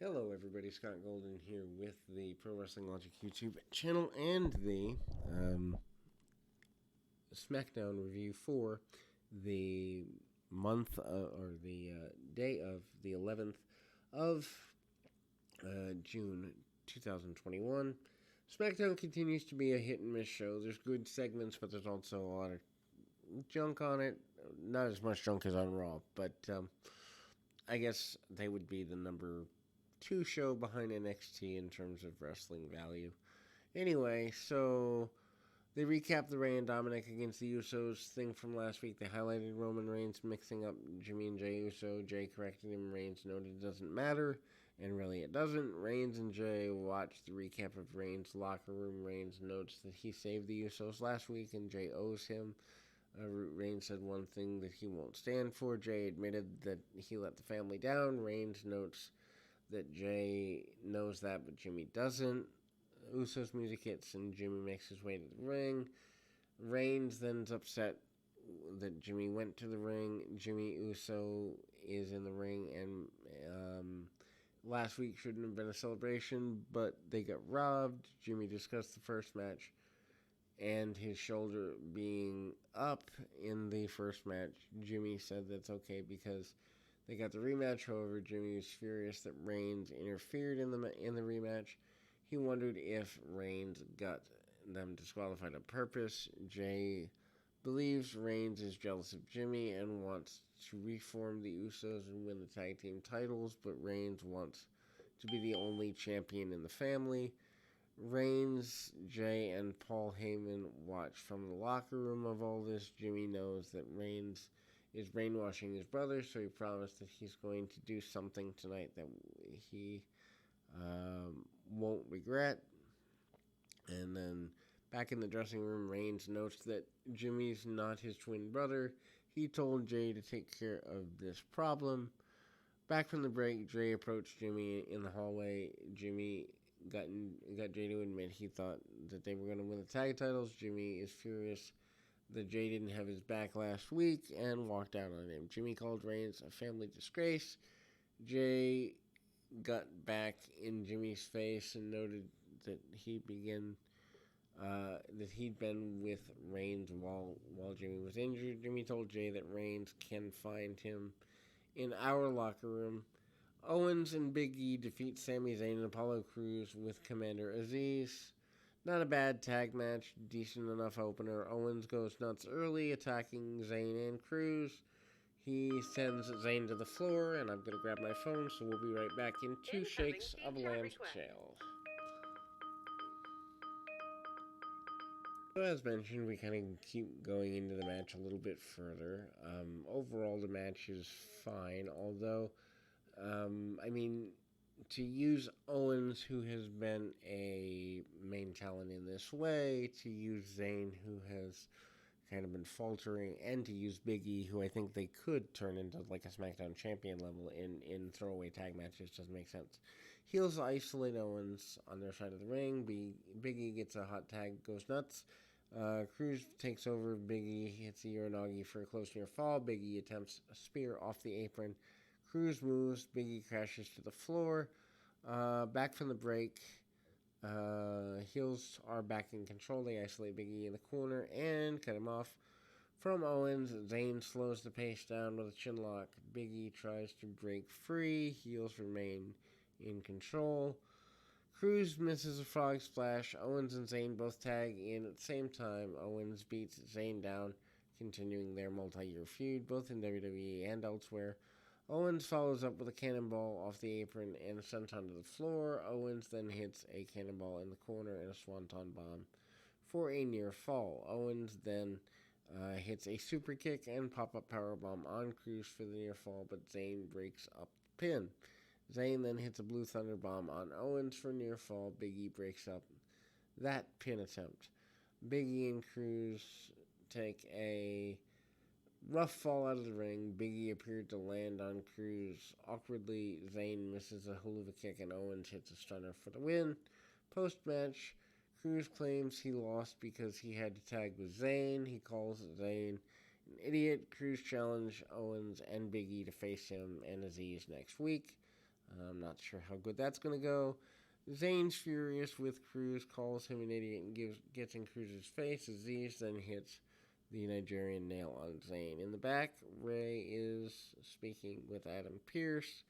Hello, everybody. Scott Golden here with the Pro Wrestling Logic YouTube channel and the SmackDown review for the month or the day of the 11th of June 2021. SmackDown continues to be a hit and miss show. There's good segments, but there's also a lot of junk on it. Not as much junk as on Raw, but I guess they would be the number 2 show behind NXT in terms of wrestling value. Anyway, so they recapped the Rey and Dominic against the Usos thing from last week. They highlighted Roman Reigns mixing up Jimmy and Jey Uso. Jey corrected him. Reigns noted it doesn't matter, and really it doesn't. Reigns and Jey watched the recap of Reigns' locker room. Reigns notes that he saved the Usos last week, and Jey owes him. Reigns said one thing that he won't stand for. Jey admitted that he let the family down. Reigns notes that Jey knows that, but Jimmy doesn't. Usos music hits and Jimmy makes his way to the ring. Reigns then's upset that Jimmy went to the ring. Jimmy Uso is in the ring, and last week shouldn't have been a celebration, but they got robbed. Jimmy discussed the first match and his shoulder being up in the first match. Jimmy said that's okay because they got the rematch. However, Jimmy was furious that Reigns interfered in the rematch. He wondered if Reigns got them disqualified on purpose. Jey believes Reigns is jealous of Jimmy and wants to reform the Usos and win the tag team titles, but Reigns wants to be the only champion in the family. Reigns, Jey, and Paul Heyman watch from the locker room of all this. Jimmy knows that Reigns is brainwashing his brother, so he promised that he's going to do something tonight that he won't regret. And then back in the dressing room, Reigns notes that Jimmy's not his twin brother. He told Jey to take care of this problem. Back from the break, Jey approached Jimmy in the hallway. Jimmy got Jey to admit he thought that they were going to win the tag titles. Jimmy is furious that Jey didn't have his back last week and walked out on him. Jimmy called Reigns a family disgrace. Jey got back in Jimmy's face and noted that he'd been with Reigns while Jimmy was injured. Jimmy told Jey that Reigns can find him in our locker room. Owens and Big E defeat Sami Zayn and Apollo Crews with Commander Aziz. Not a bad tag match, decent enough opener. Owens goes nuts early, attacking Zayn and Crews. He sends Zayn to the floor, and I'm going to grab my phone, so we'll be right back in 2 shakes of a lamb's tail. So as mentioned, we kind of keep going into the match a little bit further. Overall, the match is fine, although, to use Owens, who has been a main talent in this way, to use Zayn, who has kind of been faltering, and to use Big E, who I think they could turn into like a SmackDown champion level in throwaway tag matches, doesn't make sense. Heels isolate Owens on their side of the ring. Big E gets a hot tag, goes nuts. Crews takes over. Big E hits a Uranagi for a close near fall. Big E attempts a spear off the apron. Crews moves. Big E crashes to the floor. Back from the break, heels are back in control. They isolate Big E in the corner and cut him off. From Owens, Zayn slows the pace down with a chin lock. Big E tries to break free. Heels remain in control. Crews misses a frog splash. Owens and Zayn both tag in at the same time. Owens beats Zayn down, continuing their multi-year feud, both in WWE and elsewhere. Owens follows up with a cannonball off the apron and a senton to the floor. Owens then hits a cannonball in the corner and a swanton bomb for a near fall. Owens then hits a super kick and pop-up powerbomb on Crews for the near fall, but Zayn breaks up the pin. Zayn then hits a blue thunder bomb on Owens for near fall. Big E breaks up that pin attempt. Big E and Crews take a rough fall out of the ring. Big E appeared to land on Crews. Awkwardly, Zayn misses a hula kick and Owens hits a stunner for the win. Post-match, Crews claims he lost because he had to tag with Zayn. He calls Zayn an idiot. Crews challenge Owens and Big E to face him and Aziz next week. I'm not sure how good that's going to go. Zayn's furious with Cruz, calls him an idiot, and gets in Cruz's face. Aziz then hits the Nigerian nail on Zayn. In the back, Ray is speaking with Adam Pearce,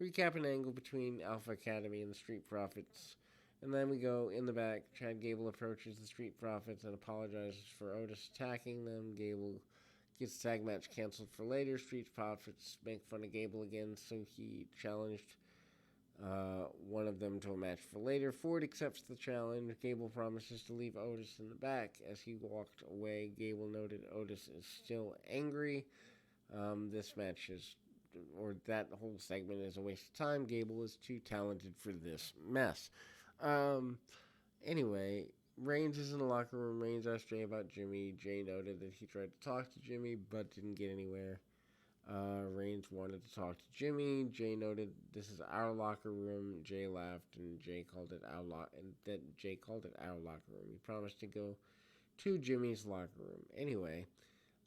recap an angle between Alpha Academy and the Street Profits. And then we go in the back. Chad Gable approaches the Street Profits and apologizes for Otis attacking them. Gable gets the tag match canceled for later. Street Profits make fun of Gable again, so he challenged one of them to a match for later. Ford accepts the challenge. Gable promises to leave Otis in the back. As he walked away, Gable noted Otis is still angry. This match is, or that whole segment is a waste of time. Gable is too talented for this mess. Anyway, Reigns is in the locker room. Reigns asked Jay about Jimmy. Jay noted that he tried to talk to Jimmy but didn't get anywhere. Reigns wanted to talk to Jimmy. Jay noted this is our locker room. Jay laughed and Jay called it our locker room. He promised to go to Jimmy's locker room. Anyway,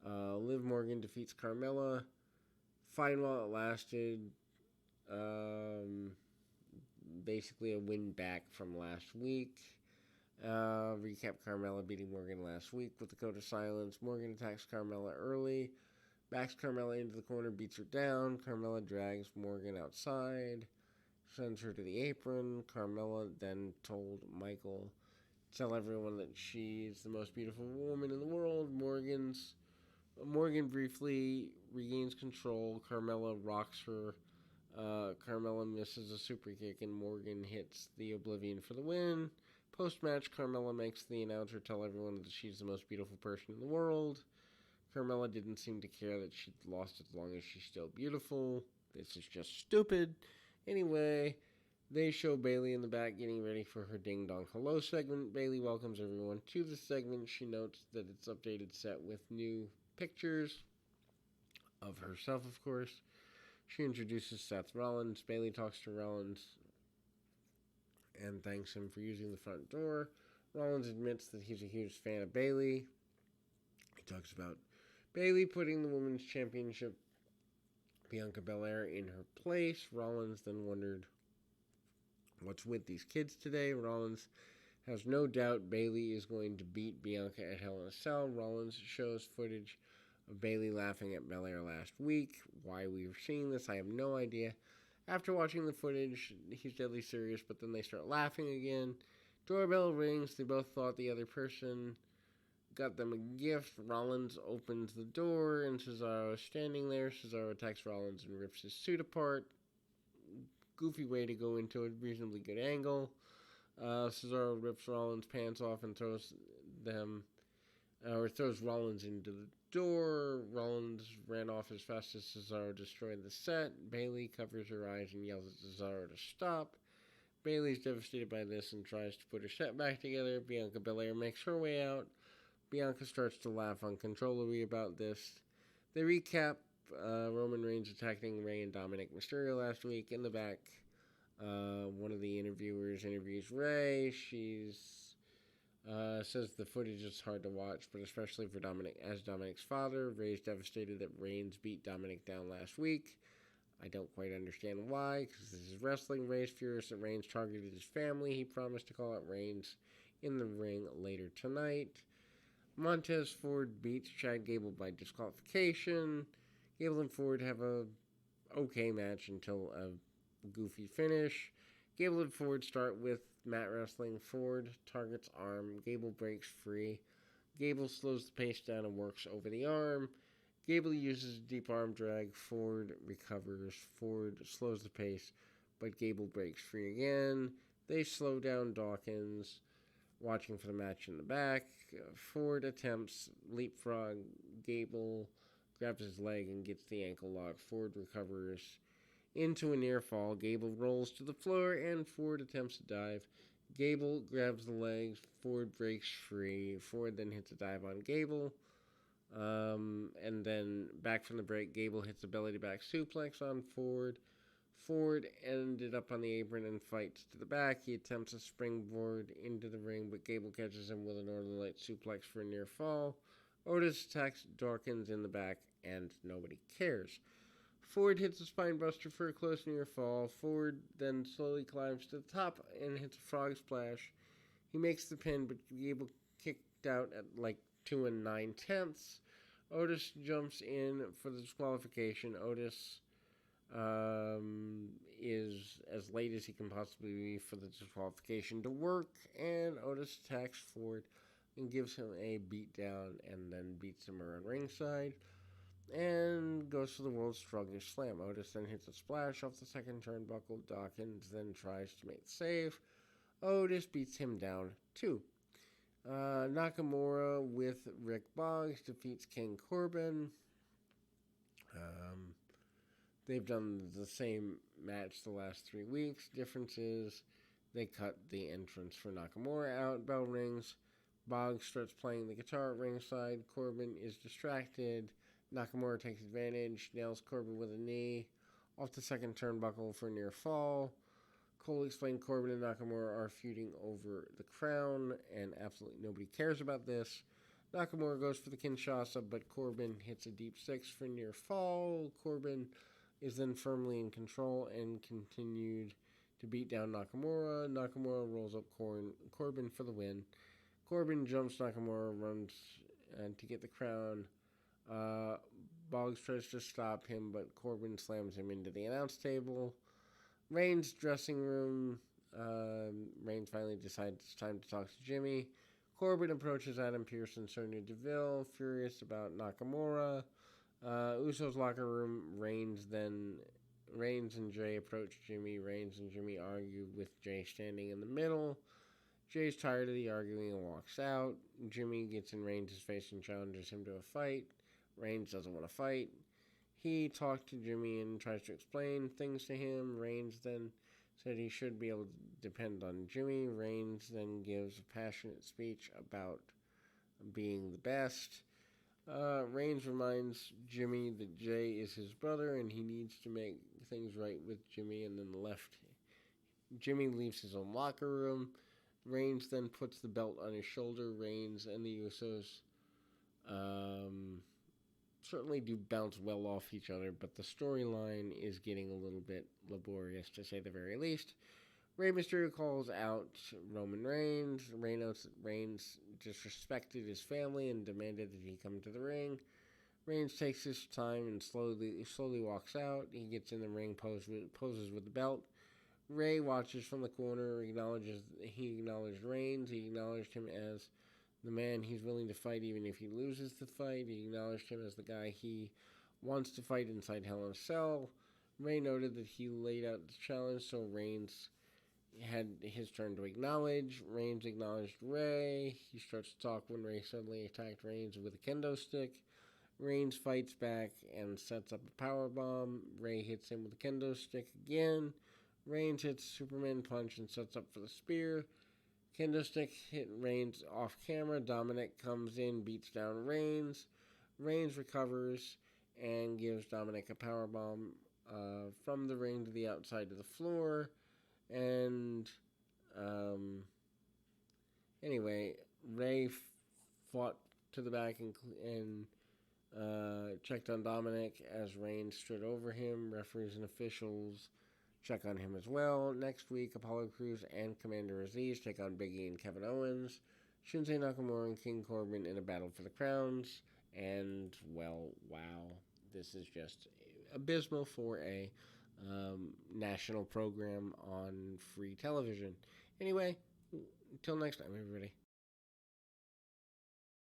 Liv Morgan defeats Carmella. Fine while it lasted. Basically a win back from last week. Recap Carmella beating Morgan last week with the code of silence. Morgan attacks Carmella early. Backs Carmella into the corner, beats her down. Carmella drags Morgan outside, sends her to the apron. Carmella then told Michael to tell everyone that she's the most beautiful woman in the world. Morgan briefly regains control. Carmella rocks her. Carmella misses a super kick and Morgan hits the Oblivion for the win. Post-match, Carmella makes the announcer tell everyone that she's the most beautiful person in the world. Carmella didn't seem to care that she'd lost as long as she's still beautiful. This is just stupid. Anyway, they show Bayley in the back getting ready for her Ding Dong Hello segment. Bayley welcomes everyone to the segment. She notes that it's updated set with new pictures of herself, of course. She introduces Seth Rollins. Bayley talks to Rollins and thanks him for using the front door. Rollins admits that he's a huge fan of Bayley. He talks about Bayley putting the Women's Championship, Bianca Belair, in her place. Rollins then wondered what's with these kids today. Rollins has no doubt Bayley is going to beat Bianca at Hell in a Cell. Rollins shows footage of Bayley laughing at Belair last week. Why we were seeing this, I have no idea. After watching the footage, he's deadly serious, but then they start laughing again. Doorbell rings. They both thought the other person got them a gift. Rollins opens the door, and Cesaro is standing there. Cesaro attacks Rollins and rips his suit apart. Goofy way to go into a reasonably good angle. Cesaro rips Rollins' pants off and throws Rollins into the door. Rollins ran off as fast as Cesaro destroyed the set. Bayley covers her eyes and yells at Cesaro to stop. Bayley's devastated by this and tries to put her set back together. Bianca Belair makes her way out. Bianca starts to laugh uncontrollably about this. They recap Roman Reigns attacking Rey and Dominic Mysterio last week. In the back, one of the interviewers interviews Rey. She's says the footage is hard to watch, but especially for Dominic as Dominic's father. Rey's devastated that Reigns beat Dominic down last week. I don't quite understand why, because this is wrestling. Rey's furious that Reigns targeted his family. He promised to call out Reigns in the ring later tonight. Montez Ford beats Chad Gable by disqualification. Gable and Ford have a okay match until a goofy finish. Gable and Ford start with mat wrestling. Ford targets arm. Gable breaks free. Gable slows the pace down and works over the arm. Gable uses a deep arm drag. Ford recovers. Ford slows the pace, but Gable breaks free again. They slow down Dawkins. Watching for the match in the back. Ford attempts leapfrog. Gable grabs his leg and gets the ankle lock. Ford recovers into a near fall. Gable rolls to the floor and Ford attempts to dive. Gable grabs the legs. Ford breaks free. Ford then hits a dive on Gable. And then back from the break, Gable hits a belly-to-back suplex on Ford. Ford ended up on the apron and fights to the back. He attempts a springboard into the ring, but Gable catches him with a Northern Light suplex for a near fall. Otis attacks Dawkins in the back, and nobody cares. Ford hits a spine buster for a close near fall. Ford then slowly climbs to the top and hits a frog splash. He makes the pin, but Gable kicked out at like 2 9/10. Otis jumps in for the disqualification. Otis is as late as he can possibly be for the disqualification to work, and Otis attacks Ford and gives him a beatdown and then beats him around ringside and goes for the world's strongest slam. Otis then hits a splash off the second turnbuckle. Dawkins then tries to make the save. Otis beats him down too. Nakamura with Rick Boggs defeats King Corbin. They've done the same match the last 3 weeks. Difference is they cut the entrance for Nakamura out. Bell rings. Boggs starts playing the guitar at ringside. Corbin is distracted. Nakamura takes advantage, nails Corbin with a knee off the second turnbuckle for a near fall. Cole explained Corbin and Nakamura are feuding over the crown, and absolutely nobody cares about this. Nakamura goes for the Kinshasa, but Corbin hits a deep six for near fall. Corbin is then firmly in control and continued to beat down Nakamura. Nakamura rolls up Corbin for the win. Corbin jumps Nakamura, runs to get the crown. Boggs tries to stop him, but Corbin slams him into the announce table. Reigns' dressing room. Reigns finally decides it's time to talk to Jimmy. Corbin approaches Adam Pearce and Sonya Deville, furious about Nakamura. Usos' locker room. Reigns and Jay approach Jimmy. Reigns and Jimmy argue with Jay standing in the middle. Jay's tired of the arguing and walks out. Jimmy gets in Reigns' face and challenges him to a fight. Reigns doesn't want to fight. He talked to Jimmy and tries to explain things to him. Reigns then said he should be able to depend on Jimmy. Reigns then gives a passionate speech about being the best. Reigns reminds Jimmy that Jay is his brother and he needs to make things right with Jimmy, and then left. Jimmy leaves his own locker room. Reigns then puts the belt on his shoulder. Reigns and the Usos certainly do bounce well off each other, but the storyline is getting a little bit laborious, to say the very least. Rey Mysterio calls out Roman Reigns. Reigns disrespected his family and demanded that he come to the ring. Reigns takes his time and slowly walks out. He gets in the ring, poses with the belt. Rey watches from the corner. He acknowledged Reigns. He acknowledged him as the man he's willing to fight even if he loses the fight. He acknowledged him as the guy he wants to fight inside Hell in a Cell. Rey noted that he laid out the challenge, so Reigns had his turn to acknowledge. Reigns acknowledged Rey. He starts to talk when Rey suddenly attacked Reigns with a kendo stick. Reigns fights back and sets up a powerbomb. Rey hits him with a kendo stick again. Reigns hits Superman punch and sets up for the spear. Kendo stick hit Reigns off camera. Dominic comes in, beats down Reigns. Reigns recovers and gives Dominic a powerbomb from the ring to the outside of the floor. And anyway, Rey fought to the back and checked on Dominic as Reigns stood over him. Referees and officials check on him as well. Next week, Apollo Crews and Commander Aziz take on Big E and Kevin Owens. Shinsuke Nakamura and King Corbin in a battle for the crowns. And, well, wow. This is just abysmal for a national program on free television. Anyway, until next time, everybody.